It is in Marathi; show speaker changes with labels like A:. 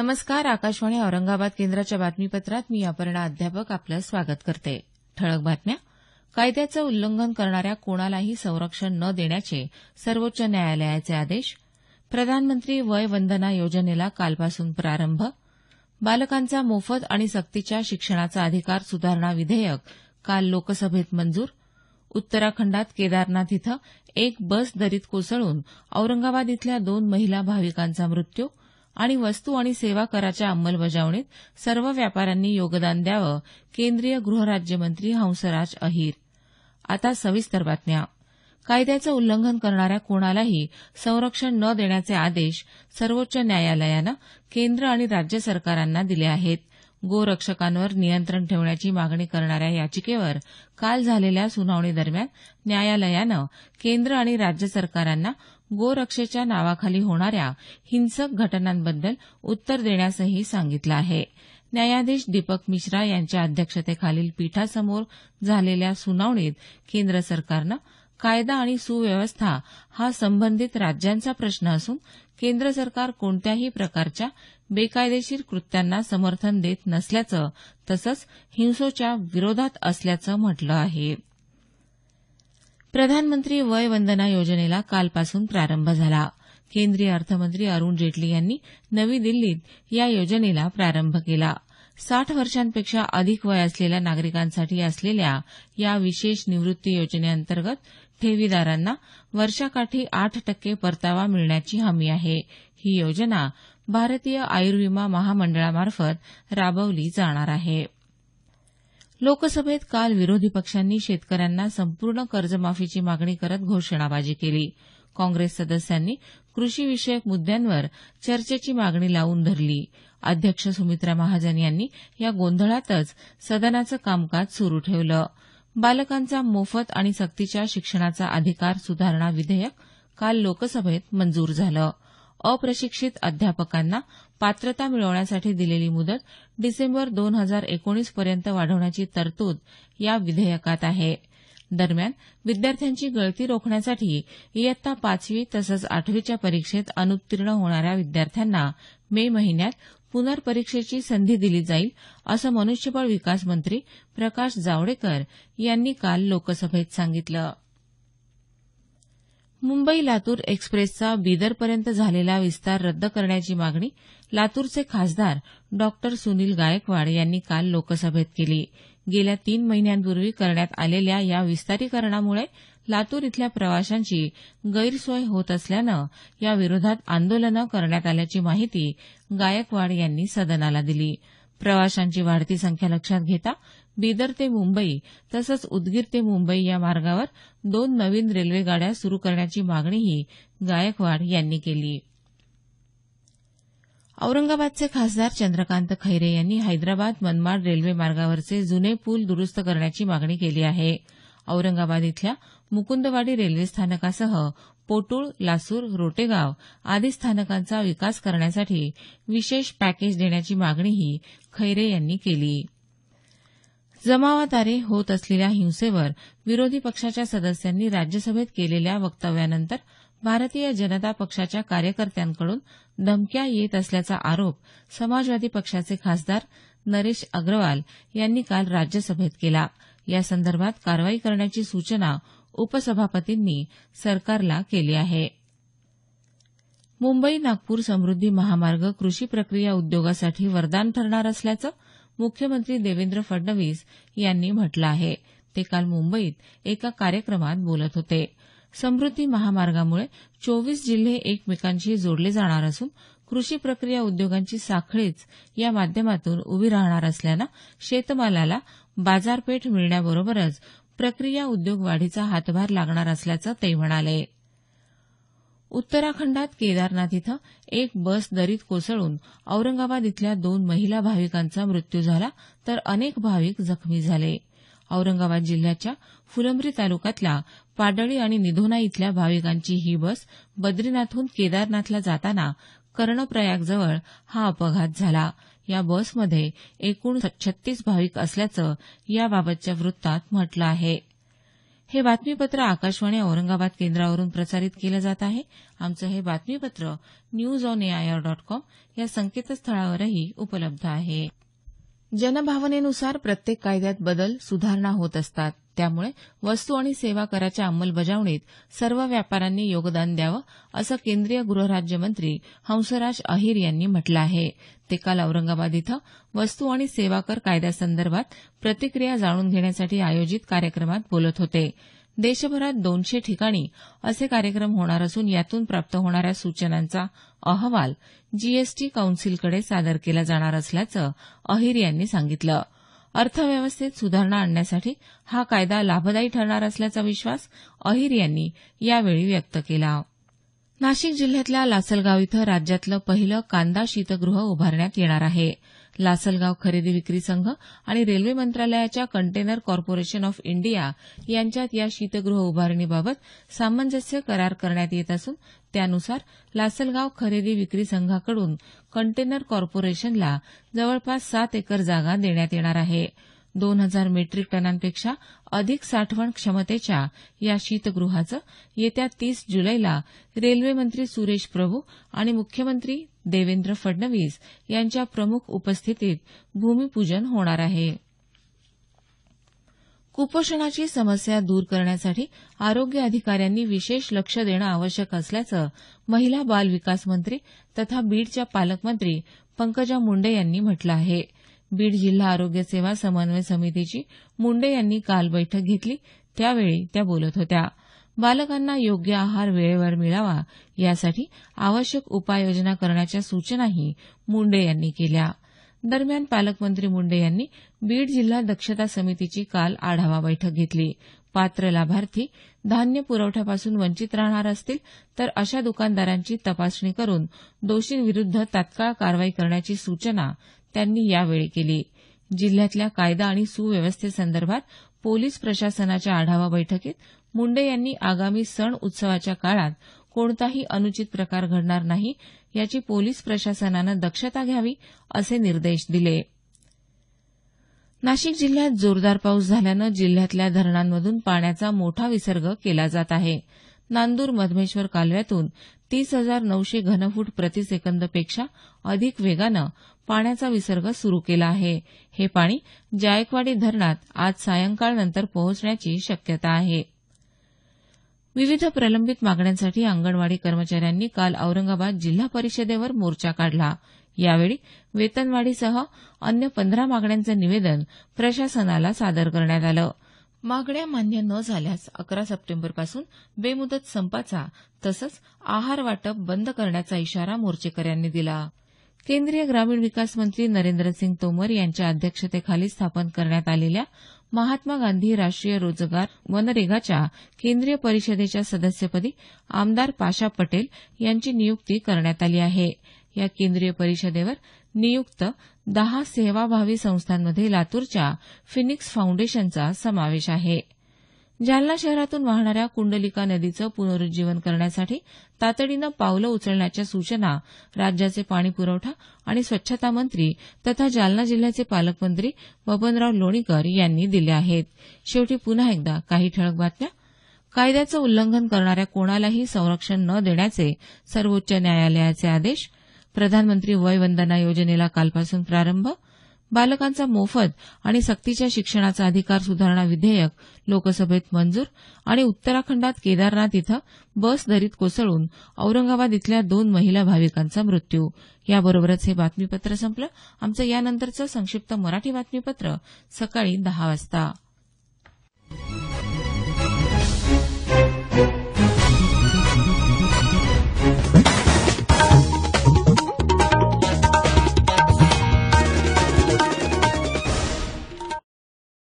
A: नमस्कार. आकाशवाणी औरंगाबाद केंद्राच्या बातमीपत्रात मी अपर्णा अध्यापक आपलं स्वागत करते. ठळक बातम्या. कायद्याचं उल्लंघन करणाऱ्या कोणालाही संरक्षण न देण्याचे सर्वोच्च न्यायालयाचे आदेश. प्रधानमंत्री वय वंदना योजनेला कालपासून प्रारंभ. बालकांचा मोफत आणि सक्तीच्या शिक्षणाचा अधिकार सुधारणा विधेयक काल लोकसभेत मंजूर. उत्तराखंडात केदारनाथ इथं एक बस दरीत कोसळून औरंगाबाद इथल्या 2 महिला भाविकांचा मृत्यू. आणि वस्तू आणि सेवा कराच्या अंमलबजावणीत सर्व व्यापाऱ्यांनी योगदान द्यावं, केंद्रीय गृहराज्यमंत्री हंसराज अहीर. आता सविस्तर बातम्या. कायद्याचं उल्लंघन करणाऱ्या कोणालाही संरक्षण न देण्याचे आदेश सर्वोच्च न्यायालयानं केंद्र आणि राज्य सरकारांना दिले आहेत. गोरक्षकांवर नियंत्रण ठेवण्याची मागणी करणाऱ्या याचिकेवर काल झालेल्या सुनावणीदरम्यान न्यायालयानं केंद्र आणि राज्य सरकारांना गोरक्षेच्या नावाखाली होणाऱ्या हिंसक घटनांबद्दल उत्तर देण्यासही सांगितलं आहे. न्यायाधीश दीपक मिश्रा यांच्या अध्यक्षतेखालील पीठासमोर झालेल्या सुनावणीत केंद्र सरकारनं कायदा आणि सुव्यवस्था हा संबंधित राज्यांचा प्रश्न असून केंद्र सरकार कोणत्याही प्रकारच्या बेकायदेशीर कृत्यांना समर्थन देत नसल्याचं तसंच हिंसेच्या विरोधात असल्याचं म्हटलं आहे. प्रधानमंत्री वय वंदना योजनेला कालपासून प्रारंभ झाला. केंद्रीय अर्थमंत्री अरुण जेटली यांनी नवी दिल्लीत या योजनेला प्रारंभ केला. 60 वर्षांपेक्षा अधिक वय असलेल्या नागरिकांसाठी असलेल्या या विशेष निवृत्ती योजनेअंतर्गत ठेवीदारांना वर्षाकाठी 8% परतावा मिळण्याची हमी आहे. ही योजना भारतीय आयुर्विमा महामंडळामार्फत राबवली जाणार आहे. लोकसभेत काल विरोधी पक्षांनी शेतकऱ्यांना संपूर्ण कर्जमाफीची मागणी करत घोषणाबाजी केली. काँग्रेस सदस्यांनी कृषीविषयक मुद्द्यांवर चर्चेची मागणी लावून धरली. अध्यक्ष सुमित्रा महाजन यांनी या गोंधळातच सदनाचं कामकाज सुरू ठेवलं. बालकांचा मोफत आणि सक्तीच्या शिक्षणाचा अधिकार सुधारणा विधेयक काल लोकसभेत मंजूर झालं. अप्रशिक्षित अध्यापकांना पात्रता मिळवण्यासाठी दिलेली मुदत डिसेंबर 2019 पर्यंत वाढवण्याची तरतूद या विधेयकात आहे. दरम्यान विद्यार्थ्यांची गळती रोखण्यासाठी इयत्ता 5वी तसंच 8वीच्या परीक्षेत अनुत्तीर्ण होणाऱ्या विद्यार्थ्यांना मे महिन्यात पुनर्परीक्षेची संधी दिली जाईल असं मनुष्यबळ विकास मंत्री प्रकाश जावडेकर यांनी काल लोकसभेत सांगितलं. मुंबई लातूर एक्सप्रेसचा बीदरपर्यंत झालेला विस्तार रद्द करण्याची मागणी लातूरचे खासदार डॉ. सुनील गायकवाड यांनी काल लोकसभेत केली. गेल्या 3 महिन्यांपूर्वी करण्यात आलेल्या या विस्तारीकरणामुळे लातूर इथल्या प्रवाशांची गैरसोय होत असल्यानं याविरोधात आंदोलनं करण्यात आल्याची माहिती गायकवाड यांनी सदनाला दिली. प्रवाशांची वाढती संख्या लक्षात घेता बीदर ते मुंबई तसंच उदगीर ते मुंबई या मार्गावर 2 नवीन रेल्वे गाड्या सुरू करण्याची मागणीही गायकवाड यांनी केली. औरंगाबादचे खासदार चंद्रकांत खैरे यांनी हैदराबाद मनमाड रेल्वे मार्गावरचे जुने पूल दुरुस्त करण्याची मागणी केली आहे. औरंगाबाद इथल्या मुकुंदवाडी रेल्वे स्थानकासह पोटूळ, लासूर, रोटेगाव आदी स्थानकांचा विकास करण्यासाठी विशेष पॅकेज देण्याची मागणीही खैरे यांनी केली. जमावाद्वारे होत असलेल्या हिंसेवर विरोधी पक्षाच्या सदस्यांनी राज्यसभेत केलेल्या वक्तव्यानंतर भारतीय जनता पक्षाच्या कार्यकर्त्यांकडून धमक्या येत असल्याचा आरोप समाजवादी पक्षाचे खासदार नरेश अग्रवाल यांनी काल राज्यसभेत केला. यासंदर्भात कारवाई करण्याची सूचना उपसभापतींनी सरकारला केली आहे. मुंबई नागपूर समृद्धी महामार्ग कृषी प्रक्रिया उद्योगासाठी वरदान ठरणार असल्याचं मुख्यमंत्री देवेंद्र फडणवीस यांनी म्हटलं आहे. ते काल मुंबईत एका कार्यक्रमात बोलत होते. समृद्धी महामार्गामुळे 24 जिल्हे एकमेकांशी जोडले जाणार असून कृषी प्रक्रिया उद्योगांची साखळीच या माध्यमातून उभी राहणार असल्यानं शेतमालाला बाजारपेठ मिळण्याबरोबरच प्रक्रिया उद्योग वाढीचा हातभार लागणार असल्याचं ते म्हणाले. उत्तराखंडात केदारनाथ इथं एक बस दरीत कोसळून औरंगाबाद इथल्या 2 महिला भाविकांचा मृत्यू झाला तर अनेक भाविक जखमी झाले. औरंगाबाद जिल्ह्याच्या फुलंब्री तालुक्यातल्या पाडळी आणि निधोना इथल्या भाविकांची ही बस बद्रीनाथहून केदारनाथला जाताना कर्णप्रयागजवळ हा अपघात झाला. या बसमध्ये एकूण 36 भाविक असल्याचं याबाबतच्या वृत्तात म्हटलं आहे. हे बातमीपत्र आकाशवाणी औरंगाबाद केंद्रावरून प्रसारित केलं जात आहे. आमचं हे बातमीपत्र newsonair.com या संकेतस्थळावरही उपलब्ध आहे. जनभावनेनुसार प्रत्येक कायद्यात बदल सुधारणा होत असतात. त्यामुळे वस्तू आणि सेवा कराच्या अंमलबजावणीत सर्व व्यापाऱ्यांनी योगदान द्यावं, असं केंद्रीय गृहराज्यमंत्री हंसराज अहीर यांनी म्हटलं आहे. ते काल औरंगाबाद इथं वस्तू आणि सेवा कर कायद्यासंदर्भात प्रतिक्रिया जाणून घेण्यासाठी आयोजित कार्यक्रमात बोलत होते. देशभरात 200 ठिकाणी असे कार्यक्रम होणार असून यातून प्राप्त होणाऱ्या सूचनांचा अहवाल जीएसटी कौन्सिलकडे सादर केला जाणार असल्याचं अहीर यांनी सांगितलं. अर्थव्यवस्थेत सुधारणा आणण्यासाठी हा कायदा लाभदायी ठरणार असल्याचा विश्वास अहीर यांनी यावेळी व्यक्त केला. नाशिक जिल्ह्यातल्या लासलगाव इथं राज्यातलं पहिलं कांदा शीतगृह उभारण्यात येणार आहे. लासलगाव खरेदी विक्री संघ आणि रेल्वे मंत्रालयाच्या कंटेनर कॉर्पोरेशन ऑफ इंडिया यांच्यात या शीतगृह उभारणीबाबत सामंजस्य करार करण्यात येत असून त्यानुसार लासलगाव खरेदी विक्री संघाकडून कंटेनर कॉर्पोरेशनला जवळपास 7 एकर जागा देण्यात येणार आहे. 2000 मेट्रिक टनांपेक्षा अधिक साठवण क्षमतेच्या या शीतगृहाचं येत्या 30 जुलैला रेल्वे मंत्री सुरेश प्रभू आणि मुख्यमंत्री देवेंद्र फडणवीस यांच्या प्रमुख उपस्थितीत भूमिपूजन होणार आहे. कुपोषणाची समस्या दूर करण्यासाठी आरोग्य अधिकाऱ्यांनी विशेष लक्ष देणं आवश्यक असल्याचं महिला बाल विकास मंत्री तथा बीडच्या पालकमंत्री पंकजा मुंडे यांनी म्हटलं आहे. बीड जिल्हा आरोग्य सेवा समन्वय समितीची मुंडे यांनी काल बैठक घेतली. त्यावेळी त्या बोलत होत्या. बालकांना योग्य आहार वेळेवर मिळावा यासाठी आवश्यक उपाययोजना करण्याच्या सूचनाही मुंडे यांनी केल्या. दरम्यान पालकमंत्री मुंडे यांनी बीड जिल्हा दक्षता समितीची काल आढावा बैठक घेतली. पात्र लाभार्थी धान्य पुरवठ्यापासून वंचित राहणार असतील तर अशा दुकानदारांची तपासणी करून दोषींविरुद्ध तात्काळ कारवाई करण्याची सूचना त्यांनी यावेळी केली. जिल्ह्यातल्या कायदा आणि सुव्यवस्थेसंदर्भात पोलीस प्रशासनाच्या आढावा बैठकीत मुंडे यांनी आगामी सण उत्सवाच्या काळात कोणताही अनुचित प्रकार घडणार नाही याची पोलीस प्रशासनानं दक्षता घ्यावी असे निर्देश दिले. नाशिक जिल्ह्यात जोरदार पाऊस झाल्यानं जिल्ह्यातल्या धरणांमधून पाण्याचा मोठा विसर्ग केला जात आहे. नांदूर मधमेश्वर कालव्यातून 30,900 घनफूट प्रतिसेकंदपेक्षा अधिक वेगानं पाण्याचा विसर्ग सुरू केला आहे. हे पाणी जायकवाडी धरणात आज सायंकाळनंतर पोहोचण्याची शक्यता आहे. विविध प्रलंबित मागण्यांसाठी अंगणवाडी कर्मचाऱ्यांनी काल औरंगाबाद जिल्हा परिषदेवर मोर्चा काढला. यावेळी वेतनवाढीसह अन्य 15 मागण्यांचं निवेदन प्रशासनाला सादर करण्यात आलं. मागण्या मान्य न झाल्यास 11 सप्टेंबरपासून बेमुदत संपाचा तसंच आहार वाटप बंद करण्याचा इशारा मोर्चेकऱ्यांनी दिला. केंद्रीय ग्रामीण विकास मंत्री नरेंद्रसिंग तोमर यांच्या अध्यक्षतेखाली स्थापन करण्यात आलेल्या महात्मा गांधी राष्ट्रीय रोजगार मनरेगाच्या केंद्रीय परिषदेच्या सदस्यपदी आमदार पाशा पटेल यांची नियुक्ती करण्यात आली आहे. या केंद्रीय परिषदेवर नियुक्त 10 सेवाभावी संस्थांमध्ये लातूरच्या फिनिक्स फाउंडेशनचा समावेश आहे. जालना शहरातून वाहणाऱ्या कुंडलिका नदीचं पुनरुज्जीवन करण्यासाठी तातडीनं पावलं उचलण्याच्या सूचना राज्याचे पाणीपुरवठा आणि स्वच्छता मंत्री तथा जालना जिल्ह्याचे पालकमंत्री बबनराव लोणीकर यांनी दिल्या आहेत. शेवटी पुन्हा एकदा काही ठळक बातम्या. कायद्याचं उल्लंघन करणाऱ्या कोणालाही संरक्षण न देण्याचे सर्वोच्च न्यायालयाचे आदेश. प्रधानमंत्री वय वंदना योजनेला कालपासून प्रारंभ. बालकांचा मोफत आणि सक्तीच्या शिक्षणाचा अधिकार सुधारणा विधेयक लोकसभेत मंजूर. आणि उत्तराखंडात केदारनाथ इथं बस दरीत कोसळून औरंगाबाद इथल्या 2 महिला भाविकांचा मृत्यू. याबरोबरच हे बातमीपत्र संपलं. आमचं यानंतरचं संक्षिप्त मराठी बातमीपत्र सकाळी 10 वाजता.